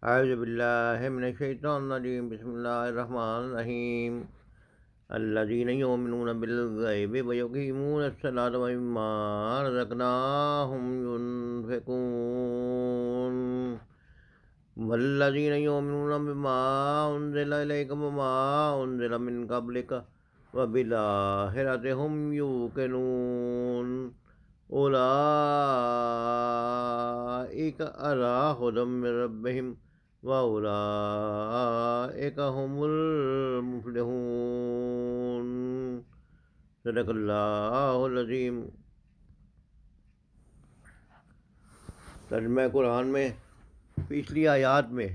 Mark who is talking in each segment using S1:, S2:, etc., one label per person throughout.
S1: اعوذ باللہ من الشیطان الرجیم، بسم اللہ الرحمن الرحیم۔ الذین یؤمنون بالغیب ویقیمون الصلاۃ ومما رزقناہم ینفقون والذین یؤمنون بما انزل الیک وما انزل من قبلک وبالآخرۃ ھم یوقنون اولئک علی ھدی من ربہم وَأُولَٰئِكَ هُمُ الْمُفْلِحُونَ۔ صدق اللہ العظیم۔ ترجمہ قرآن میں پچھلی آیات میں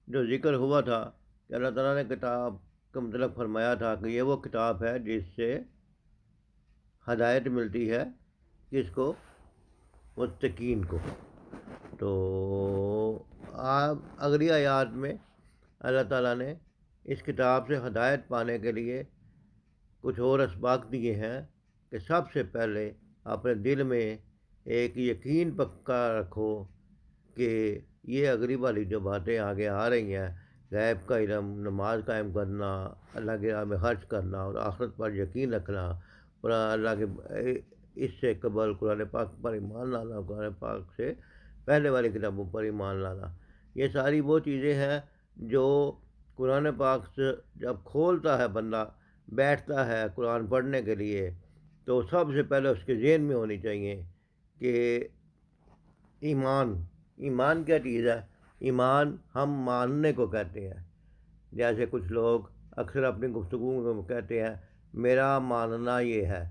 S1: جو ذکر ہوا تھا کہ اللہ تعالیٰ نے کتاب کا مطلب فرمایا تھا کہ یہ وہ کتاب ہے جس سے ہدایت ملتی ہے، کس کو؟ متقین کو۔ تو اگلی آیات میں اللہ تعالیٰ نے اس کتاب سے ہدایت پانے کے لیے کچھ اور اسباق دیے ہیں کہ سب سے پہلے اپنے دل میں ایک یقین پکا رکھو کہ یہ اگلی والی جو باتیں آگے آ رہی ہیں، غیب کا علم، نماز قائم کرنا، اللہ کے راہ میں خرچ کرنا اور آخرت پر یقین رکھنا، اور اللہ کے اس سے قبل قرآن پاک پر ایمان لانا، قرآن پاک سے پہلے والی کتابوں پر ایمان لانا، یہ ساری وہ چیزیں ہیں جو قرآن پاک سے جب کھولتا ہے بندہ، بیٹھتا ہے قرآن پڑھنے کے لیے، تو سب سے پہلے اس کے ذہن میں ہونی چاہیے کہ ایمان کیا چیز ہے؟ ایمان ہم ماننے کو کہتے ہیں۔ جیسے کچھ لوگ اکثر اپنی گفتگو میں کہتے ہیں میرا ماننا یہ ہے۔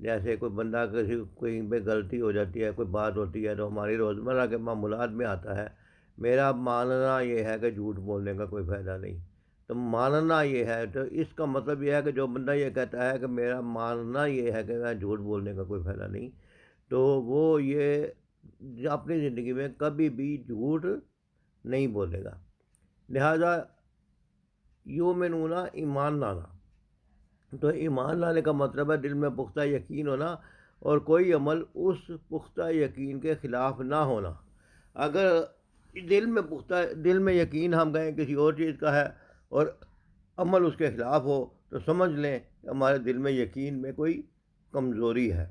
S1: جیسے کوئی بندہ کوئی پہ غلطی ہو جاتی ہے، کوئی بات ہوتی ہے تو ہماری روزمرہ کے معمولات میں آتا ہے میرا ماننا یہ ہے کہ جھوٹ بولنے کا کوئی فائدہ نہیں۔ تو ماننا یہ ہے، تو اس کا مطلب یہ ہے کہ جو بندہ یہ کہتا ہے کہ میرا ماننا یہ ہے کہ میں جھوٹ بولنے کا کوئی فائدہ نہیں، تو وہ یہ اپنی زندگی میں کبھی بھی جھوٹ نہیں بولے گا۔ لہذا یؤمنون ایمان لانا، تو ایمان لانے کا مطلب ہے دل میں پختہ یقین ہونا اور کوئی عمل اس پختہ یقین کے خلاف نہ ہونا۔ اگر دل میں یقین ہم کہیں کسی اور چیز کا ہے اور عمل اس کے خلاف ہو تو سمجھ لیں کہ ہمارے دل میں یقین میں کوئی کمزوری ہے۔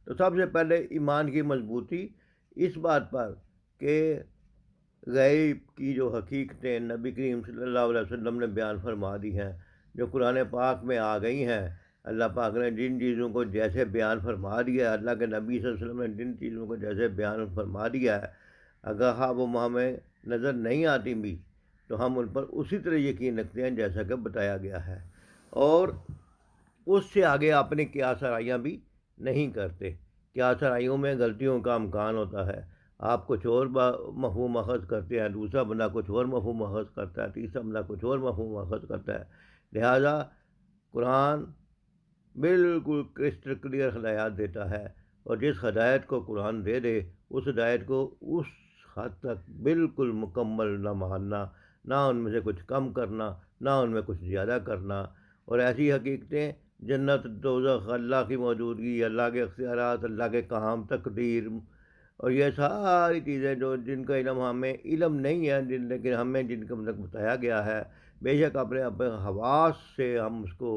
S1: تو سب سے پہلے ایمان کی مضبوطی اس بات پر کہ غیب کی جو حقیقتیں نبی کریم صلی اللہ علیہ وسلم نے بیان فرما دی ہیں، جو قرآن پاک میں آ گئی ہیں، اللہ پاک نے جن چیزوں کو جیسے بیان فرما دیا ہے، اللہ کے نبی صلی اللہ علیہ وسلم نے جن چیزوں کو جیسے بیان فرما دیا ہے، اگر وہ ہمیں نظر نہیں آتی بھی تو ہم ان پر اسی طرح یقین رکھتے ہیں جیسا کہ بتایا گیا ہے، اور اس سے آگے اپنی قیاس آرائیاں بھی نہیں کرتے۔ قیاس آرائیوں میں غلطیوں کا امکان ہوتا ہے، آپ کچھ اور مفہوم اخذ کرتے ہیں، دوسرا بندہ کچھ اور مفہوم اخذ کرتا ہے، تیسرا بندہ کچھ اور مفہوم اخذ کرتا ہے۔ لہذا قرآن بالکل کرسٹل کلیئر ہدایات دیتا ہے، اور جس ہدایت کو قرآن دے دے اس ہدایت کو اس حد تک بالکل مکمل نہ ماننا، نہ ان میں سے کچھ کم کرنا، نہ ان میں کچھ زیادہ کرنا، اور ایسی حقیقتیں جنت، دوزخ، اللہ کی موجودگی، اللہ کے اختیارات، اللہ کے کام، تقدیر، اور یہ ساری چیزیں جن کا علم ہمیں علم نہیں ہے، لیکن ہمیں جن کا مطلب بتایا گیا ہے، بے شک اپنے حواس سے ہم اس کو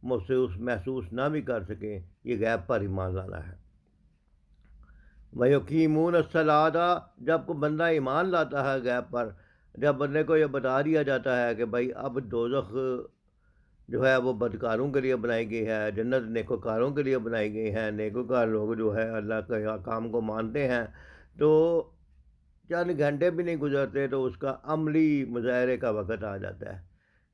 S1: محسوس نہ بھی کر سکیں، یہ غیب پر ایمان لانا ہے۔ وَيُقِيمُونَ الصَّلَاةَ، جب کو بندہ ایمان لاتا ہے غیب پر، جب بندے کو یہ بتا دیا جاتا ہے کہ بھائی اب دوزخ جو ہے وہ بدکاروں کے لیے بنائی گئی ہے، جنت نیکوکاروں کے لیے بنائی گئی ہے، نیکوکار لوگ جو ہے اللہ کے کام کو مانتے ہیں، تو چند گھنٹے بھی نہیں گزرتے تو اس کا عملی مظاہرے کا وقت آ جاتا ہے۔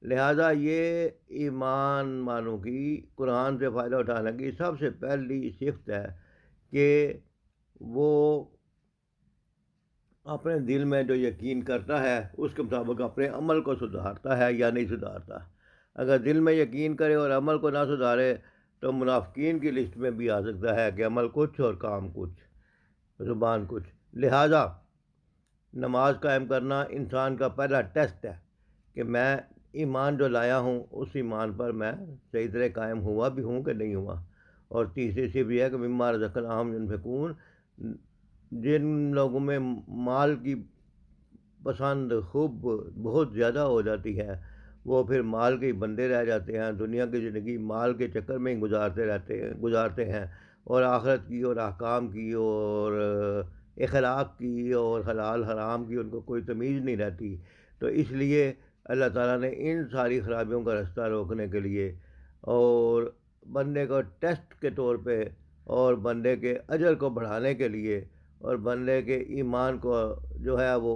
S1: لہذا یہ ایمان والوں کی قرآن سے فائدہ اٹھانے کی سب سے پہلی صفت ہے کہ وہ اپنے دل میں جو یقین کرتا ہے اس کے مطابق اپنے عمل کو سدھارتا ہے یا نہیں سدھارتا۔ اگر دل میں یقین کرے اور عمل کو نہ سدھارے تو منافقین کی لسٹ میں بھی آ سکتا ہے کہ عمل کچھ اور کام کچھ، زبان کچھ۔ لہذا نماز قائم کرنا انسان کا پہلا ٹیسٹ ہے کہ میں ایمان جو لایا ہوں اس ایمان پر میں صحیح طرح قائم ہوا بھی ہوں کہ نہیں ہوا۔ اور تیسری صرف یہ ہے کہ مما رزقناہم ینفقون، جن لوگوں میں مال کی پسند خوب بہت زیادہ ہو جاتی ہے، وہ پھر مال کے ہی بندے رہ جاتے ہیں، دنیا کی زندگی مال کے چکر میں ہی گزارتے ہیں، اور آخرت کی اور احکام کی اور اخلاق کی اور حلال حرام کی ان کو کوئی تمیز نہیں رہتی۔ تو اس لیے اللہ تعالیٰ نے ان ساری خرابیوں کا رستہ روکنے کے لیے اور بندے کو ٹیسٹ کے طور پہ اور بندے کے اجر کو بڑھانے کے لیے اور بندے کے ایمان کو جو ہے وہ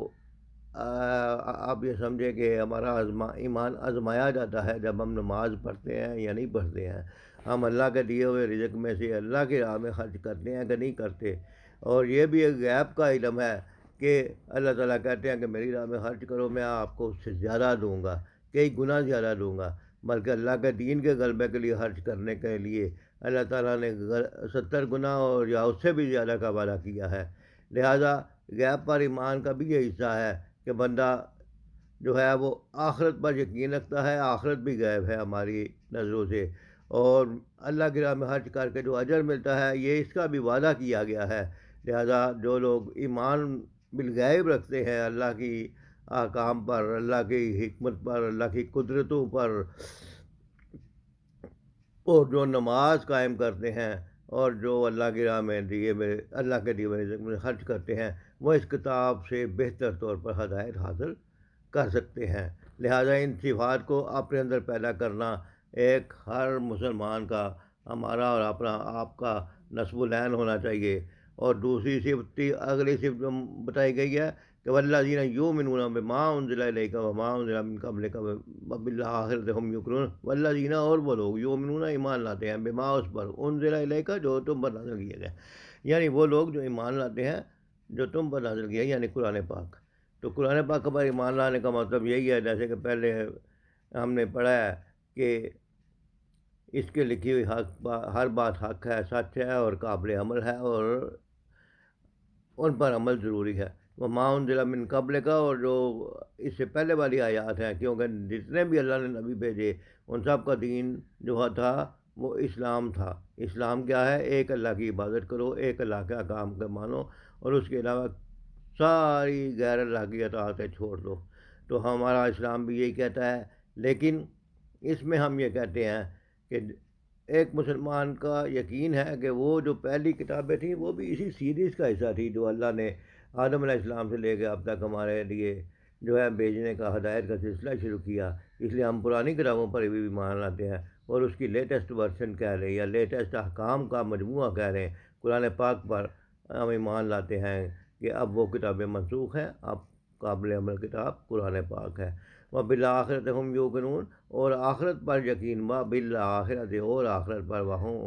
S1: آپ یہ سمجھیں کہ ہمارا ایمان آزمایا جاتا ہے جب ہم نماز پڑھتے ہیں یا نہیں پڑھتے ہیں، ہم اللہ کے دیے ہوئے رزق میں سے اللہ کی راہ میں خرچ کرتے ہیں کہ نہیں کرتے۔ اور یہ بھی ایک غیب کا علم ہے کہ اللہ تعالیٰ کہتے ہیں کہ میری راہ میں خرچ کرو، میں آپ کو اس سے زیادہ دوں گا، کئی گنا زیادہ دوں گا، بلکہ اللہ کے دین کے غلبے کے لیے خرچ کرنے کے لیے اللہ تعالیٰ نے 70 گنا اور یا اس سے بھی زیادہ کا وعدہ کیا ہے۔ لہذا غیب پر ایمان کا بھی یہ حصہ ہے کہ بندہ جو ہے وہ آخرت پر یقین رکھتا ہے، آخرت بھی غیب ہے ہماری نظروں سے، اور اللہ کی راہ میں خرچ کر کے جو اجر ملتا ہے یہ اس کا بھی وعدہ کیا گیا ہے۔ لہذا جو لوگ ایمان بالغیب رکھتے ہیں، اللہ کی احکام پر، اللہ کی حکمت پر، اللہ کی قدرتوں پر، اور جو نماز قائم کرتے ہیں اور جو اللہ کی راہ میں اللہ کے دیے ہوئے رزق میں خرچ کرتے ہیں، وہ اس کتاب سے بہتر طور پر ہدایت حاصل کر سکتے ہیں۔ لہذا ان صفات کو اپنے اندر پیدا کرنا ایک ہر مسلمان کا، ہمارا اور اپنا آپ کا نصب العین ہونا چاہیے۔ اور دوسری صفت، اگلی صفت جو بتائی گئی ہے کہ والذین یؤمنون بما انزل الیک وما انزل من قبلک وبالآخرۃ ھم یوقنون، والذین اور وہ لوگ یؤمنون ایمان لاتے ہیں بما اس پر انزل الیک جو تم پر نازل کیا گیا، یعنی وہ لوگ جو ایمان لاتے ہیں جو تم پر نازل کیا، یعنی قرآن پاک۔ تو قرآن پاک پر ایمان لانے کا مطلب یہی ہے، جیسے کہ پہلے ہم نے پڑھا ہے کہ اس کے لکھی ہوئی ہر بات حق ہے، سچ ہے اور قابل عمل ہے، اور ان پر عمل ضروری ہے۔ وہ معاون ضلع من قبل کا، اور جو اس سے پہلے والی آیات ہیں، کیونکہ جتنے بھی اللہ نے نبی بھیجے ان سب کا دین جو تھا وہ اسلام تھا۔ اسلام کیا ہے؟ ایک اللہ کی عبادت کرو، ایک اللہ کے احکام کو مانو، اور اس کے علاوہ ساری غیر اللہ کی اطاعتیں چھوڑ دو۔ تو ہمارا اسلام بھی یہی کہتا ہے، لیکن اس میں ہم یہ کہتے ہیں کہ ایک مسلمان کا یقین ہے کہ وہ جو پہلی کتابیں تھیں وہ بھی اسی سیریز کا حصہ تھی جو اللہ نے آدم علیہ السلام سے لے کے اب تک ہمارے لیے جو ہے بھیجنے کا، ہدایت کا سلسلہ شروع کیا۔ اس لیے ہم پرانی کتابوں پر بھی ایمان لاتے ہیں اور اس کی لیٹسٹ ورژن کہہ رہے ہیں یا لیٹسٹ احکام کا مجموعہ کہہ رہے ہیں، قرآن پاک پر ہم ایمان لاتے ہیں کہ اب وہ کتابیں منسوخ ہیں، اب قابل عمل کتاب قرآن پاک ہے۔ وبالآخرۃ ھم یوقنون، اور آخرت پر یقین، وبالآخرۃ اور آخرت پر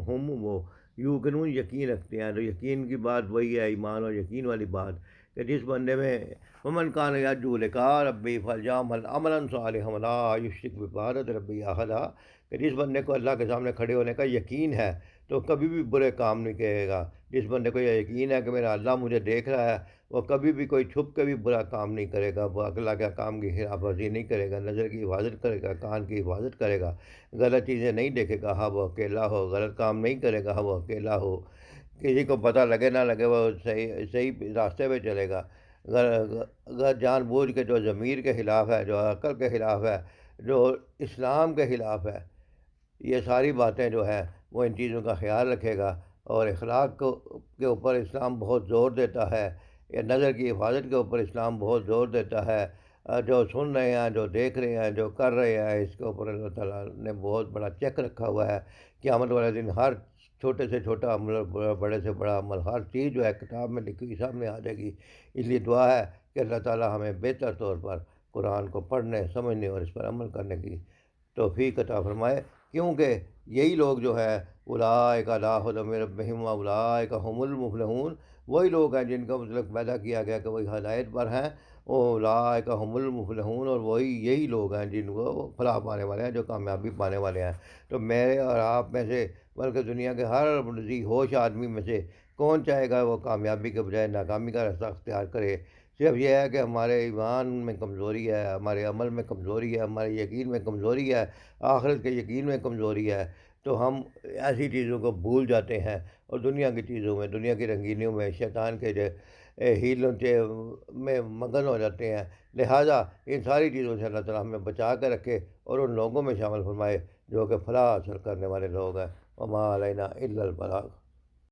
S1: ہم وہ یوقنون یقین رکھتے ہیں۔ تو یقین کی بات وہی ہے، ایمان اور یقین والی بات، کہ جس بندے میں ومن کان یرجو لقاء ربہ فلیعمل عملا صالحا ولا یشرک بعبادۃ ربہ احدا، کہ جس بندے کو اللہ کے سامنے کھڑے ہونے کا یقین ہے تو کبھی بھی برے کام نہیں کرے گا۔ جس بندے کو یہ یقین ہے کہ میرا اللہ مجھے دیکھ رہا ہے، وہ کبھی بھی کوئی چھپ کے بھی برا کام نہیں کرے گا، وہ اللہ کے کام کی خلاف ورزی نہیں کرے گا، نظر کی حفاظت کرے گا، کان کی حفاظت کرے گا، غلط چیزیں نہیں دیکھے گا، ہاں وہ اکیلا ہو، غلط کام نہیں کرے گا، ہاں وہ اکیلا ہو، کسی کو پتہ لگے نہ لگے وہ صحیح راستے پہ چلے گا۔ اگر جان بوجھ کے جو ضمیر کے خلاف ہے، جو عقل کے خلاف ہے، جو اسلام کے خلاف ہے، یہ ساری باتیں جو ہے وہ ان چیزوں کا خیال رکھے گا۔ اور اخلاق کے اوپر اسلام بہت زور دیتا ہے، یا نظر کی حفاظت کے اوپر اسلام بہت زور دیتا ہے۔ جو سن رہے ہیں، جو دیکھ رہے ہیں، جو کر رہے ہیں، اس کے اوپر اللہ تعالیٰ نے بہت بڑا چیک رکھا ہوا ہے۔ قیامت والے دن ہر چھوٹے سے چھوٹا عمل، بڑے سے بڑا عمل، ہر چیز جو ہے کتاب میں لکھی ہوئی سامنے آ جائے گی۔ اس لیے دعا ہے کہ اللہ تعالیٰ ہمیں بہتر طور پر قرآن کو پڑھنے، سمجھنے اور اس پر عمل کرنے کی توفیق عطا فرمائے، کیونکہ یہی لوگ جو ہے اولئک علی ھدی من ربہم واولئک ھم المفلحون، وہی لوگ ہیں جن کا مطلب پیدا کیا گیا کہ وہی ہدایت پر ہیں، اولئک ھم المفلحون، اور یہی لوگ ہیں جن کو فلاح پانے والے ہیں، جو کامیابی پانے والے ہیں۔ تو میرے اور آپ میں سے، بلکہ دنیا کے ہر ذی ہوش آدمی میں سے کون چاہے گا وہ کامیابی کے بجائے ناکامی کا راستہ اختیار کرے؟ صرف یہ ہے کہ ہمارے ایمان میں کمزوری ہے، ہمارے عمل میں کمزوری ہے، ہمارے یقین میں کمزوری ہے، آخرت کے یقین میں کمزوری ہے، تو ہم ایسی چیزوں کو بھول جاتے ہیں اور دنیا کی چیزوں میں، دنیا کی رنگینیوں میں، شیطان کے ہیلوں میں مگن ہو جاتے ہیں۔ لہٰذا ان ساری چیزوں سے اللہ تعالیٰ ہمیں بچا کے رکھے اور ان لوگوں میں شامل فرمائے جو کہ فلاح حاصل کرنے والے لوگ ہیں۔ وما علینا الا البلاغ۔